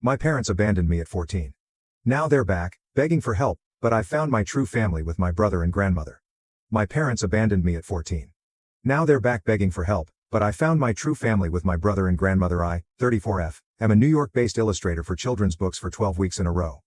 My parents abandoned me at 14. Now they're back, begging for help, but I found my true family with my brother and grandmother. My parents abandoned me at 14. Now they're back begging for help, but I found my true family with my brother and grandmother. I, 34F, am a New York-based illustrator for children's books for 12 weeks in a row.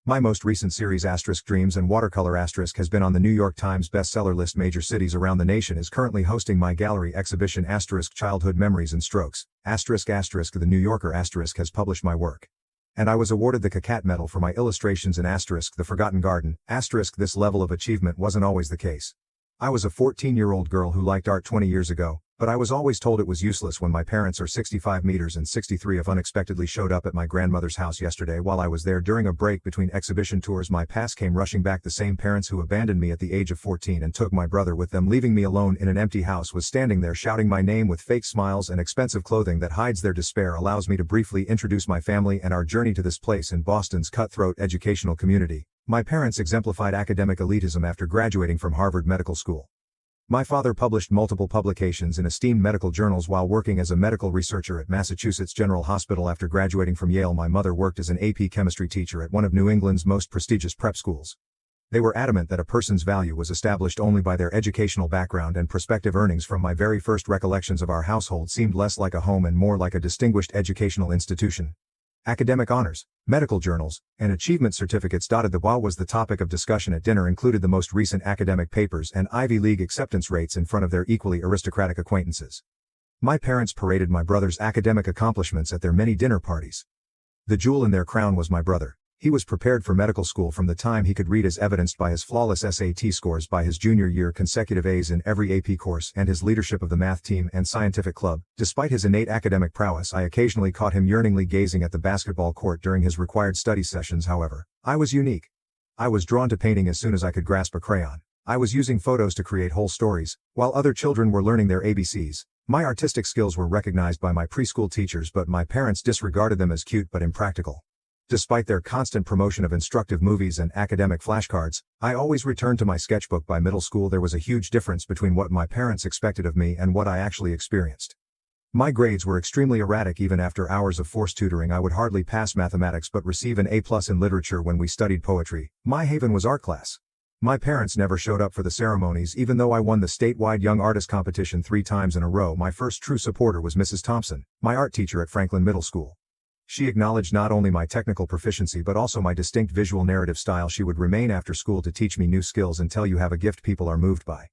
My most recent series Dreams and Watercolor has been on the New York Times bestseller list. Major cities around the nation is currently hosting my gallery exhibition Childhood Memories and Strokes. The New Yorker has published my work. And I was awarded the CACAT medal for my illustrations in The Forgotten Garden. This level of achievement wasn't always the case. I was a 14-year-old girl who liked art 20 years ago, but I was always told it was useless when my parents are 65 meters and 63 of unexpectedly showed up at my grandmother's house yesterday while I was there during a break between exhibition tours. My past came rushing back. The same parents who abandoned me at the age of 14 and took my brother with them, leaving me alone in an empty house, was standing there shouting my name with fake smiles and expensive clothing that hides their despair. Allows me to briefly introduce my family and our journey to this place in Boston's cutthroat educational community. My parents exemplified academic elitism after graduating from Harvard Medical School. My father published multiple publications in esteemed medical journals while working as a medical researcher at Massachusetts General Hospital. After graduating from Yale, my mother worked as an AP chemistry teacher at one of New England's most prestigious prep schools. They were adamant that a person's value was established only by their educational background and prospective earnings. From my very first recollections of our household seemed less like a home and more like a distinguished educational institution. Academic honors, medical journals, and achievement certificates dotted the wall. Was the topic of discussion at dinner included the most recent academic papers and Ivy League acceptance rates in front of their equally aristocratic acquaintances. My parents paraded my brother's academic accomplishments at their many dinner parties. The jewel in their crown was my brother. He was prepared for medical school from the time he could read, as evidenced by his flawless SAT scores, by his junior year consecutive A's in every AP course, and his leadership of the math team and scientific club. Despite his innate academic prowess, I occasionally caught him yearningly gazing at the basketball court during his required study sessions. However, I was unique. I was drawn to painting as soon as I could grasp a crayon. I was using photos to create whole stories, while other children were learning their ABCs. My artistic skills were recognized by my preschool teachers, but my parents disregarded them as cute but impractical. Despite their constant promotion of instructive movies and academic flashcards, I always returned to my sketchbook. By middle school, there was a huge difference between what my parents expected of me and what I actually experienced. My grades were extremely erratic. Even after hours of forced tutoring, I would hardly pass mathematics but receive an A+ in literature. When we studied poetry, my haven was art class. My parents never showed up for the ceremonies, even though I won the statewide Young Artist competition 3 times in a row. My first true supporter was Mrs. Thompson, my art teacher at Franklin Middle School. She acknowledged not only my technical proficiency but also my distinct visual narrative style. She would remain after school to teach me new skills and tell you have a gift people are moved by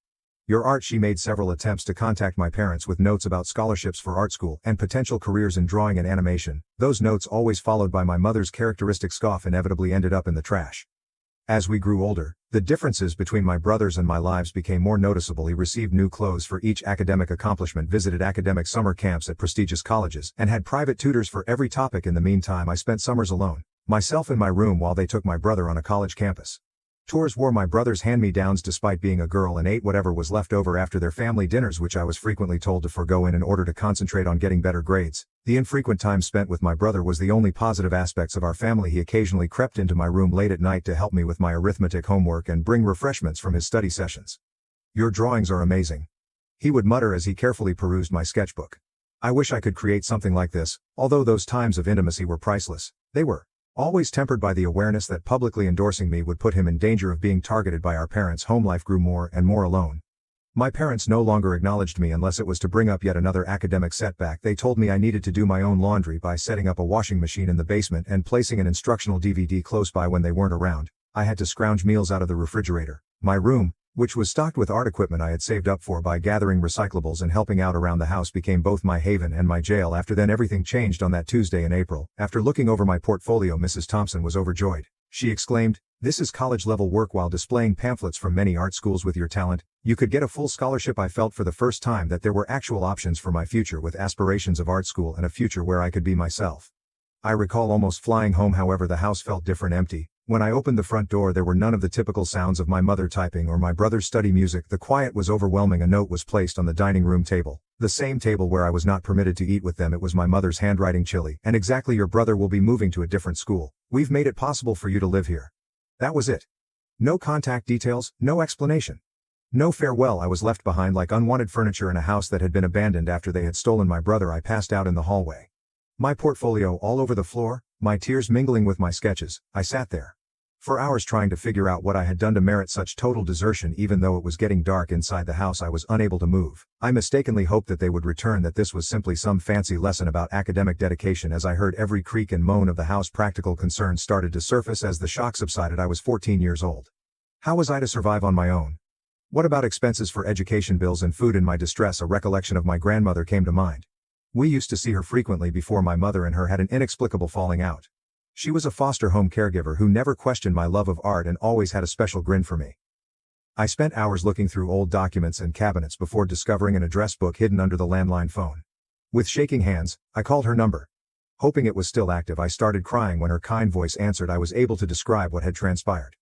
your art. She made several attempts to contact my parents with notes about scholarships for art school and potential careers in drawing and animation. Those notes, always followed by my mother's characteristic scoff, inevitably ended up in the trash. As we grew older, the differences between my brothers and my lives became more noticeable. He received new clothes for each academic accomplishment, visited academic summer camps at prestigious colleges, and had private tutors for every topic. In the meantime, I spent summers alone, myself in my room, while they took my brother on a college campus. Tours wore my brother's hand-me-downs despite being a girl, and ate whatever was left over after their family dinners, which I was frequently told to forgo in order to concentrate on getting better grades. The infrequent time spent with my brother was the only positive aspects of our family. He occasionally crept into my room late at night to help me with my arithmetic homework and bring refreshments from his study sessions. "Your drawings are amazing," he would mutter as he carefully perused my sketchbook. I wish I could create something like this. Although those times of intimacy were priceless, they were always tempered by the awareness that publicly endorsing me would put him in danger of being targeted by our parents. Home life grew more and more alone. My parents no longer acknowledged me unless it was to bring up yet another academic setback. They told me I needed to do my own laundry by setting up a washing machine in the basement and placing an instructional DVD close by. When they weren't around, I had to scrounge meals out of the refrigerator. My room, which was stocked with art equipment I had saved up for by gathering recyclables and helping out around the house, became both my haven and my jail. After then, everything changed on that Tuesday in April. After looking over my portfolio, Mrs. Thompson was overjoyed. She exclaimed, "This is college-level work." While displaying pamphlets from many art schools with your talent, you could get a full scholarship. I felt for the first time that there were actual options for my future, with aspirations of art school and a future where I could be myself. I recall almost flying home. However, the house felt different, empty. When I opened the front door, there were none of the typical sounds of my mother typing or my brother's study music. The quiet was overwhelming. A note was placed on the dining room table, the same table where I was not permitted to eat with them. It was my mother's handwriting. "Chilly, and exactly. Your brother will be moving to a different school. We've made it possible for you to live here." That was it. No contact details, no explanation. No farewell. I was left behind like unwanted furniture in a house that had been abandoned after they had stolen my brother. I passed out in the hallway, my portfolio all over the floor, My tears mingling with my sketches, I sat there for hours trying to figure out what I had done to merit such total desertion. Even though it was getting dark inside the house, I was unable to move. I mistakenly hoped that they would return, that this was simply some fancy lesson about academic dedication. As I heard every creak and moan of the house, practical concerns started to surface. As the shock subsided, I was 14 years old. How was I to survive on my own? What about expenses for education, bills and food? In my distress, a recollection of my grandmother came to mind. We used to see her frequently before my mother and her had an inexplicable falling out. She was a foster home caregiver who never questioned my love of art and always had a special grin for me. I spent hours looking through old documents and cabinets before discovering an address book hidden under the landline phone. With shaking hands, I called her number. Hoping it was still active, I started crying. When her kind voice answered, I was able to describe what had transpired.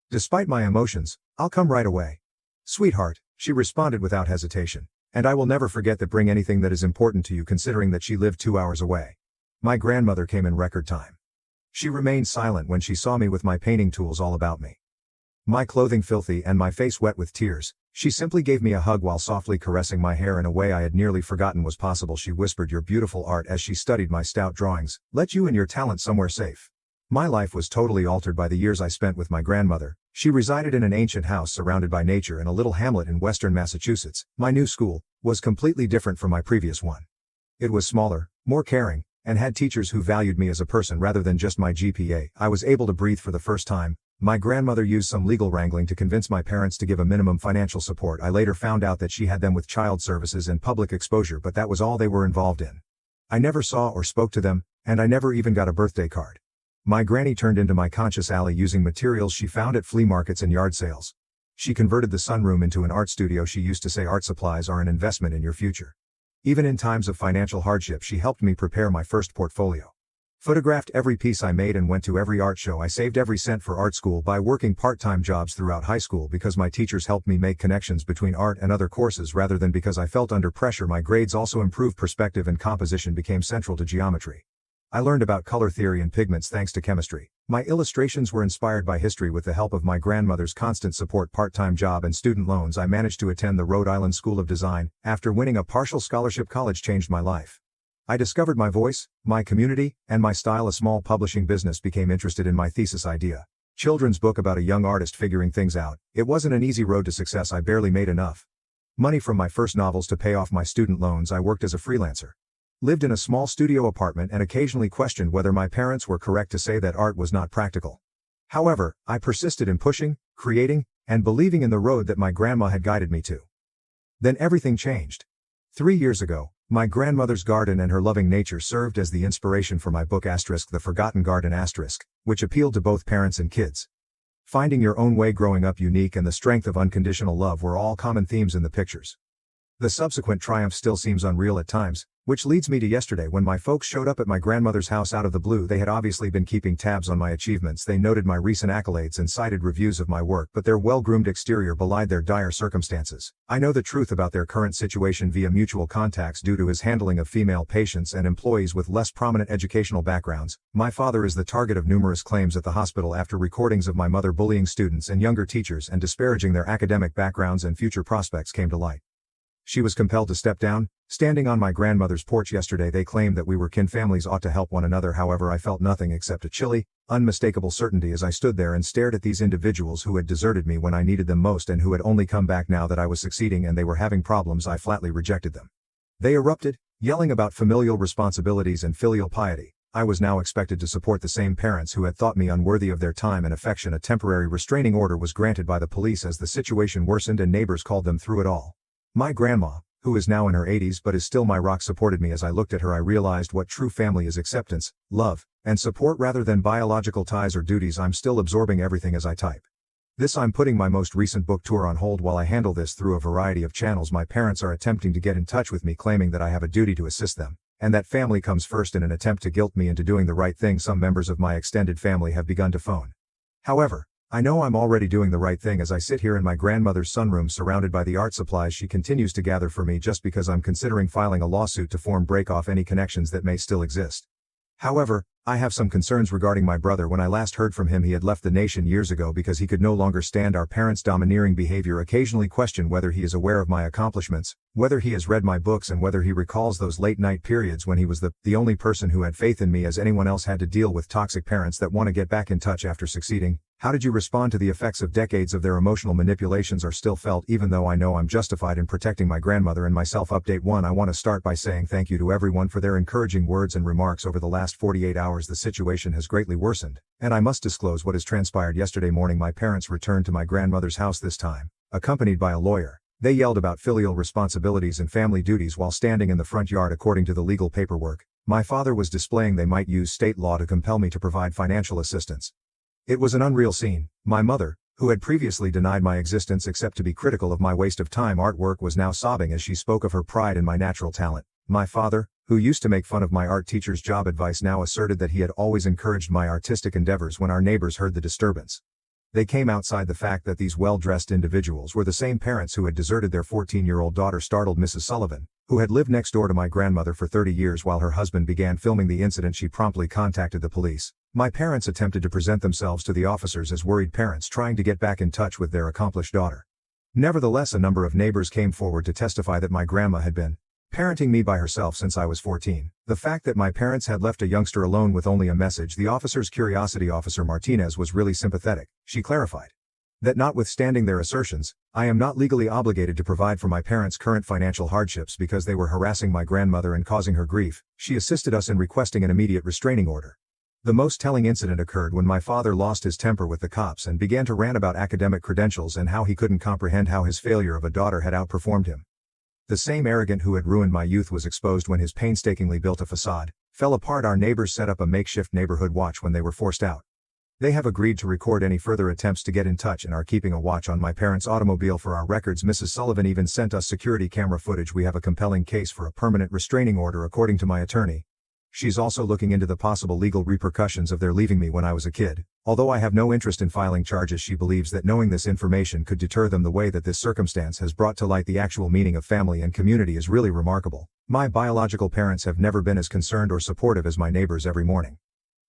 Despite my emotions, "I'll come right away, sweetheart," she responded without hesitation. "And I will never forget that. Bring anything that is important to you," considering that she lived 2 hours away. My grandmother came in record time. She remained silent when she saw me with my painting tools all about me, my clothing filthy and my face wet with tears. She simply gave me a hug while softly caressing my hair in a way I had nearly forgotten was possible. She whispered, "Your beautiful art," as she studied my stout drawings. "Let you and your talent somewhere safe." My life was totally altered by the years I spent with my grandmother. She resided in an ancient house surrounded by nature in a little hamlet in western Massachusetts. My new school was completely different from my previous one. It was smaller, more caring, and had teachers who valued me as a person rather than just my GPA. I was able to breathe for the first time. My grandmother used some legal wrangling to convince my parents to give a minimum financial support. I later found out that she had them with child services and public exposure, but that was all they were involved in. I never saw or spoke to them, and I never even got a birthday card. My granny turned into my conscious ally using materials she found at flea markets and yard sales. She converted the sunroom into an art studio. She used to say, "Art supplies are an investment in your future." Even in times of financial hardship, she helped me prepare my first portfolio. Photographed every piece I made and went to every art show. I saved every cent for art school by working part-time jobs throughout high school because my teachers helped me make connections between art and other courses rather than because I felt under pressure. My grades also improved. Perspective and composition became central to geometry. I learned about color theory and pigments thanks to chemistry. My illustrations were inspired by history. With the help of my grandmother's constant support, part-time job and student loans, I managed to attend the Rhode Island School of Design. After winning a partial scholarship, college changed my life. I discovered my voice, my community, and my style. A small publishing business became interested in my thesis idea. Children's book about a young artist figuring things out. It wasn't an easy road to success. I barely made enough money from my first novels to pay off my student loans. I worked as a freelancer, lived in a small studio apartment, and occasionally questioned whether my parents were correct to say that art was not practical. However, I persisted in pushing, creating, and believing in the road that my grandma had guided me to. Then everything changed. 3 years ago, my grandmother's garden and her loving nature served as the inspiration for my book *The Forgotten Garden*, which appealed to both parents and kids. Finding your own way, growing up unique, and the strength of unconditional love were all common themes in the pictures. The subsequent triumph still seems unreal at times, which leads me to yesterday when my folks showed up at my grandmother's house out of the blue. They had obviously been keeping tabs on my achievements. They noted my recent accolades and cited reviews of my work, but their well-groomed exterior belied their dire circumstances. I know the truth about their current situation via mutual contacts due to his handling of female patients and employees with less prominent educational backgrounds. My father is the target of numerous claims at the hospital after recordings of my mother bullying students and younger teachers and disparaging their academic backgrounds and future prospects came to light. She was compelled to step down. Standing on my grandmother's porch yesterday, they claimed that we were kin. Families ought to help one another. However, I felt nothing except a chilly, unmistakable certainty as I stood there and stared at these individuals who had deserted me when I needed them most and who had only come back now that I was succeeding and they were having problems. I flatly rejected them. They erupted, yelling about familial responsibilities and filial piety. I was now expected to support the same parents who had thought me unworthy of their time and affection. A temporary restraining order was granted by the police as the situation worsened and neighbors called them through it all. My grandma, who is now in her 80s but is still my rock, supported me. As I looked at her, I realized what true family is: acceptance, love, and support rather than biological ties or duties. I'm still absorbing everything as I type. I'm putting my most recent book tour on hold while I handle this through a variety of channels. My parents are attempting to get in touch with me, claiming that I have a duty to assist them, and that family comes first in an attempt to guilt me into doing the right thing. Some members of my extended family have begun to phone. However, I know I'm already doing the right thing as I sit here in my grandmother's sunroom surrounded by the art supplies she continues to gather for me, just because I'm considering filing a lawsuit to break off any connections that may still exist. However, I have some concerns regarding my brother. When I last heard from him, he had left the nation years ago because he could no longer stand our parents' domineering behavior. Occasionally question whether he is aware of my accomplishments, whether he has read my books, and whether he recalls those late-night periods when he was the only person who had faith in me, as anyone else had to deal with toxic parents that want to get back in touch after succeeding. How did you respond to the effects of decades of their emotional manipulations are still felt, even though I know I'm justified in protecting my grandmother and myself? Update 1. I want to start by saying thank you to everyone for their encouraging words and remarks over the last 48 hours. The situation has greatly worsened, and I must disclose what has transpired. Yesterday morning, my parents returned to my grandmother's house, this time accompanied by a lawyer. They yelled about filial responsibilities and family duties while standing in the front yard. According to the legal paperwork, my father was displaying they might use state law to compel me to provide financial assistance. It was an unreal scene. My mother, who had previously denied my existence except to be critical of my waste of time artwork, was now sobbing as she spoke of her pride in my natural talent. My father, who used to make fun of my art teacher's job advice, now asserted that he had always encouraged my artistic endeavors. When our neighbors heard the disturbance, they came outside. The fact that these well-dressed individuals were the same parents who had deserted their 14-year-old daughter startled Mrs. Sullivan, who had lived next door to my grandmother for 30 years. While her husband began filming the incident, she promptly contacted the police. My parents attempted to present themselves to the officers as worried parents trying to get back in touch with their accomplished daughter. Nevertheless, a number of neighbors came forward to testify that my grandma had been parenting me by herself since I was 14. The fact that my parents had left a youngster alone with only a message the officer's curiosity. Officer Martinez was really sympathetic. She clarified that notwithstanding their assertions, I am not legally obligated to provide for my parents' current financial hardships because they were harassing my grandmother and causing her grief. She assisted us in requesting an immediate restraining order. The most telling incident occurred when my father lost his temper with the cops and began to rant about academic credentials and how he couldn't comprehend how his failure of a daughter had outperformed him. The same arrogant who had ruined my youth was exposed when his painstakingly built a facade fell apart. Our neighbors set up a makeshift neighborhood watch when they were forced out. They have agreed to record any further attempts to get in touch and are keeping a watch on my parents' automobile for our records. Mrs. Sullivan even sent us security camera footage. We have a compelling case for a permanent restraining order, according to my attorney. She's also looking into the possible legal repercussions of their leaving me when I was a kid. Although I have no interest in filing charges, she believes that knowing this information could deter them. The way that this circumstance has brought to light the actual meaning of family and community is really remarkable. My biological parents have never been as concerned or supportive as my neighbors every morning.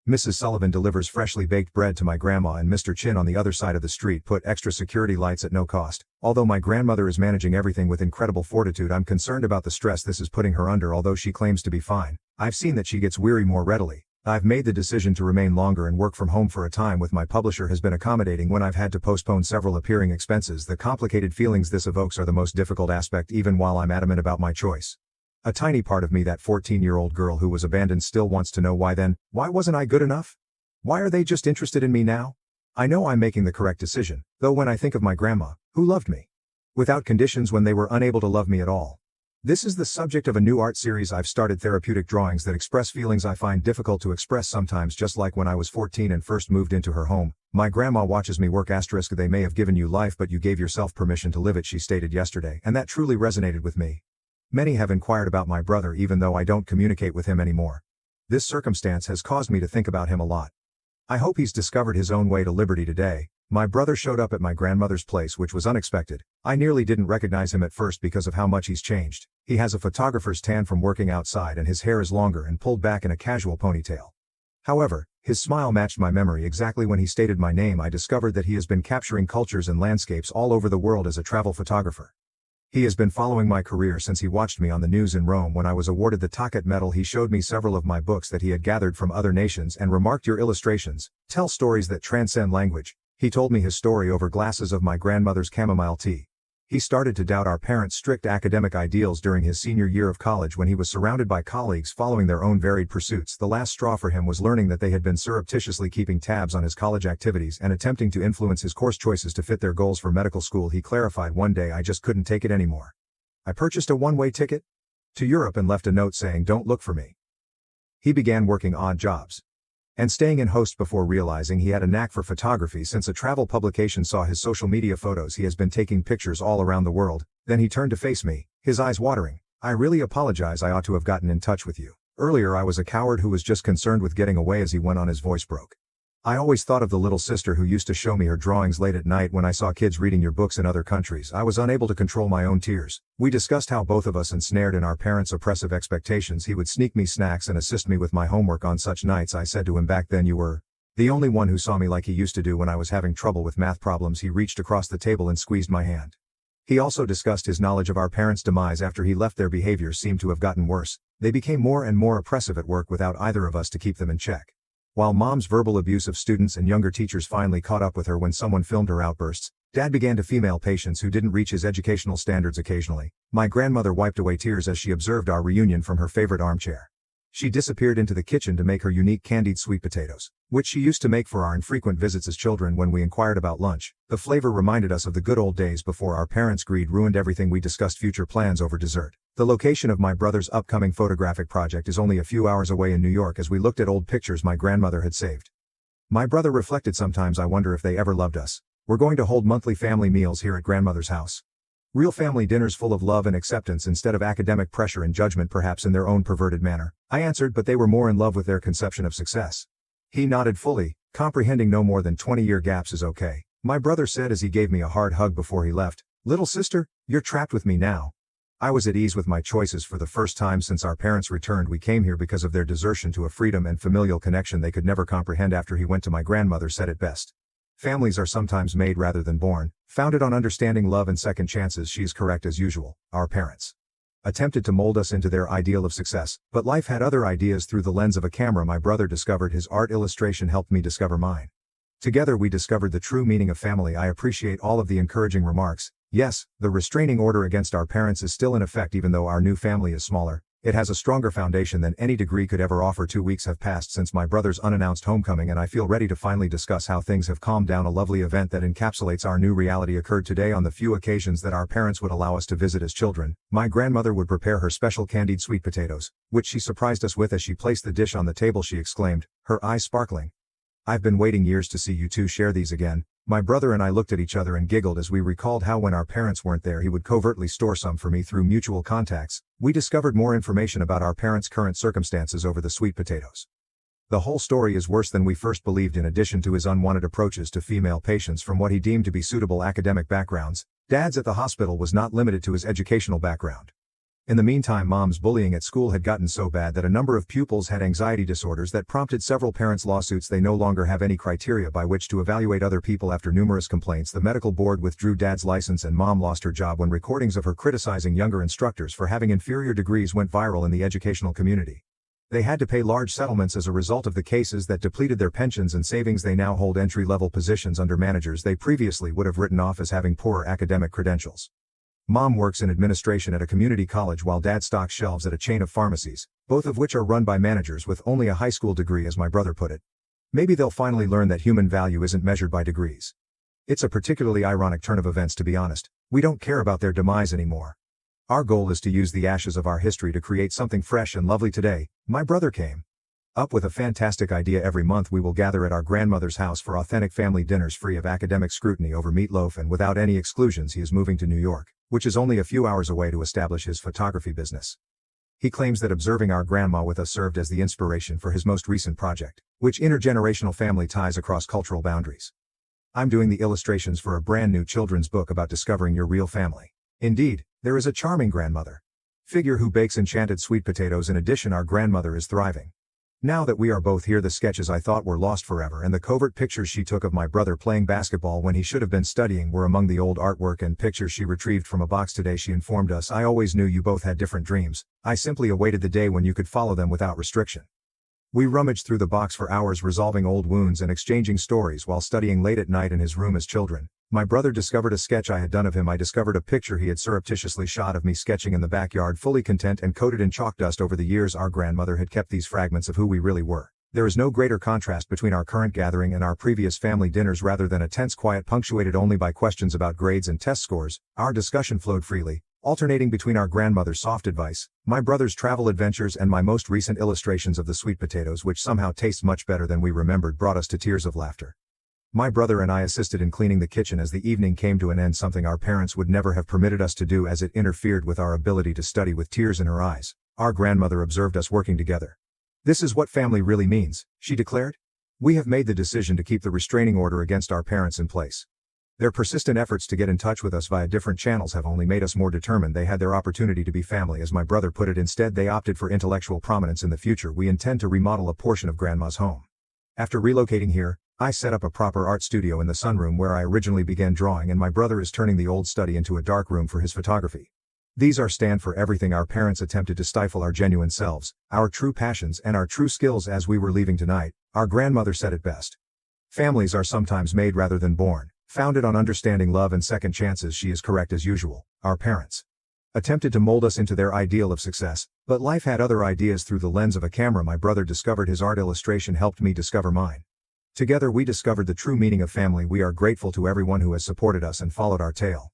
Mrs. Sullivan delivers freshly baked bread to my grandma, and Mr. Chin on the other side of the street put extra security lights at no cost. Although my grandmother is managing everything with incredible fortitude, I'm concerned about the stress this is putting her under. Although she claims to be fine, I've seen that she gets weary more readily. I've made the decision to remain longer and work from home for a time. With my publisher has been accommodating when I've had to postpone several appearing expenses. The complicated feelings this evokes are the most difficult aspect, even while I'm adamant about my choice. A tiny part of me, that 14-year-old girl who was abandoned, still wants to know why then. Why wasn't I good enough? Why are they just interested in me now? I know I'm making the correct decision, though when I think of my grandma, who loved me without conditions when they were unable to love me at all. This is the subject of a new art series I've started, therapeutic drawings that express feelings I find difficult to express sometimes. Just like when I was 14 and first moved into her home, my grandma watches me work. They may have given you life, but you gave yourself permission to live it, she stated yesterday, and that truly resonated with me. Many have inquired about my brother, even though I don't communicate with him anymore. This circumstance has caused me to think about him a lot. I hope he's discovered his own way to liberty today. My brother showed up at my grandmother's place, which was unexpected. I nearly didn't recognize him at first because of how much he's changed. He has a photographer's tan from working outside, and his hair is longer and pulled back in a casual ponytail. However, his smile matched my memory exactly. When he stated my name, I discovered that he has been capturing cultures and landscapes all over the world as a travel photographer. He has been following my career since he watched me on the news in Rome when I was awarded the Takat medal. He showed me several of my books that he had gathered from other nations and remarked, "Your illustrations tell stories that transcend language." He told me his story over glasses of my grandmother's chamomile tea. He started to doubt our parents' strict academic ideals during his senior year of college when he was surrounded by colleagues following their own varied pursuits. The last straw for him was learning that they had been surreptitiously keeping tabs on his college activities and attempting to influence his course choices to fit their goals for medical school. He clarified, "One day I just couldn't take it anymore. I purchased a one-way ticket to Europe and left a note saying, 'Don't look for me.'" He began working odd jobs and staying in host before realizing he had a knack for photography. Since a travel publication saw his social media photos, he has been taking pictures all around the world. Then he turned to face me, his eyes watering. "I really apologize. I ought to have gotten in touch with you earlier. I was a coward who was just concerned with getting away." As he went on, his voice broke. I always thought of the little sister who used to show me her drawings late at night when I saw kids reading your books in other countries. I was unable to control my own tears. We discussed how both of us ensnared in our parents' oppressive expectations. He would sneak me snacks and assist me with my homework on such nights. I said to him, back then you were the only one who saw me like he used to do when I was having trouble with math problems. He reached across the table and squeezed my hand. He also discussed his knowledge of our parents' demise after he left. Their behaviors seemed to have gotten worse. They became more and more oppressive at work without either of us to keep them in check. While Mom's verbal abuse of students and younger teachers finally caught up with her when someone filmed her outbursts, Dad began to female patients who didn't reach his educational standards occasionally. My grandmother wiped away tears as she observed our reunion from her favorite armchair. She disappeared into the kitchen to make her unique candied sweet potatoes, which she used to make for our infrequent visits as children when we inquired about lunch. The flavor reminded us of the good old days before our parents' greed ruined everything. We discussed future plans over dessert. The location of my brother's upcoming photographic project is only a few hours away in New York as we looked at old pictures my grandmother had saved. My brother reflected, sometimes I wonder if they ever loved us. We're going to hold monthly family meals here at grandmother's house. Real family dinners full of love and acceptance instead of academic pressure and judgment, perhaps in their own perverted manner. I answered, but they were more in love with their conception of success. He nodded fully, comprehending no more than 20-year gaps is okay. My brother said as he gave me a hard hug before he left, "Little sister, you're trapped with me now." I was at ease with my choices for the first time since our parents returned. We came here because of their desertion to a freedom and familial connection they could never comprehend. After he went to, my grandmother said it best. Families are sometimes made rather than born, founded on understanding, love and second chances. She is correct as usual. Our parents attempted to mold us into their ideal of success, but life had other ideas. Through the lens of a camera, my brother discovered his art. Illustration helped me discover mine. Together we discovered the true meaning of family. I appreciate all of the encouraging remarks. Yes, the restraining order against our parents is still in effect. Even though our new family is smaller, it has a stronger foundation than any degree could ever offer. 2 weeks have passed since my brother's unannounced homecoming, and I feel ready to finally discuss how things have calmed down. A lovely event that encapsulates our new reality occurred today. On the few occasions that our parents would allow us to visit as children, my grandmother would prepare her special candied sweet potatoes, which she surprised us with. As she placed the dish on the table, she exclaimed, her eyes sparkling, "I've been waiting years to see you two share these again." My brother and I looked at each other and giggled as we recalled how when our parents weren't there he would covertly store some for me. Through mutual contacts, we discovered more information about our parents' current circumstances over the sweet potatoes. The whole story is worse than we first believed. In addition to his unwanted approaches to female patients from what he deemed to be suitable academic backgrounds, Dad's at the hospital was not limited to his educational background. In the meantime, Mom's bullying at school had gotten so bad that a number of pupils had anxiety disorders that prompted several parents' lawsuits. They no longer have any criteria by which to evaluate other people. After numerous complaints, the medical board withdrew Dad's license and Mom lost her job when recordings of her criticizing younger instructors for having inferior degrees went viral in the educational community. They had to pay large settlements as a result of the cases that depleted their pensions and savings. They now hold entry-level positions under managers they previously would have written off as having poorer academic credentials. Mom works in administration at a community college while Dad stocks shelves at a chain of pharmacies, both of which are run by managers with only a high school degree, as my brother put it. Maybe they'll finally learn that human value isn't measured by degrees. It's a particularly ironic turn of events, to be honest. We don't care about their demise anymore. Our goal is to use the ashes of our history to create something fresh and lovely. Today, my brother came up with a fantastic idea. Every month we will gather at our grandmother's house for authentic family dinners free of academic scrutiny over meatloaf and without any exclusions. He is moving to New York, which is only a few hours away, to establish his photography business. He claims that observing our grandma with us served as the inspiration for his most recent project, which intergenerational family ties across cultural boundaries. I'm doing the illustrations for a brand new children's book about discovering your real family. Indeed, there is a charming grandmother figure who bakes enchanted sweet potatoes. In addition, our grandmother is thriving. Now that we are both here, the sketches I thought were lost forever and the covert pictures she took of my brother playing basketball when he should have been studying were among the old artwork and pictures she retrieved from a box today. She informed us, "I always knew you both had different dreams. I simply awaited the day when you could follow them without restriction." We rummaged through the box for hours, resolving old wounds and exchanging stories while studying late at night in his room as children. My brother discovered a sketch I had done of him. I discovered a picture he had surreptitiously shot of me sketching in the backyard, fully content and coated in chalk dust. Over the years, our grandmother had kept these fragments of who we really were. There is no greater contrast between our current gathering and our previous family dinners. Rather than a tense quiet punctuated only by questions about grades and test scores, our discussion flowed freely, alternating between our grandmother's soft advice, my brother's travel adventures, and my most recent illustrations of the sweet potatoes, which somehow taste much better than we remembered, brought us to tears of laughter. My brother and I assisted in cleaning the kitchen as the evening came to an end, something our parents would never have permitted us to do as it interfered with our ability to study. With tears in her eyes, our grandmother observed us working together. "This is what family really means," she declared. We have made the decision to keep the restraining order against our parents in place. Their persistent efforts to get in touch with us via different channels have only made us more determined they had their opportunity to be family, as my brother put it. Instead, they opted for intellectual prominence. In the future, we intend to remodel a portion of Grandma's home. After relocating here, I set up a proper art studio in the sunroom where I originally began drawing, and my brother is turning the old study into a dark room for his photography. These are stand for everything our parents attempted to stifle: our genuine selves, our true passions, and our true skills. As we were leaving tonight, our grandmother said it best. Families are sometimes made rather than born, founded on understanding, love, and second chances. She is correct as usual. Our parents attempted to mold us into their ideal of success, but life had other ideas. Through the lens of a camera, my brother discovered his art. Illustration helped me discover mine. Together we discovered the true meaning of family. We are grateful to everyone who has supported us and followed our tale.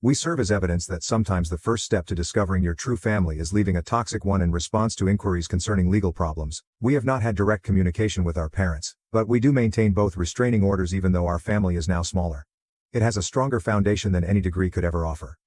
We serve as evidence that sometimes the first step to discovering your true family is leaving a toxic one. In response to inquiries concerning legal problems, we have not had direct communication with our parents, but we do maintain both restraining orders even though our family is now smaller. It has a stronger foundation than any degree could ever offer.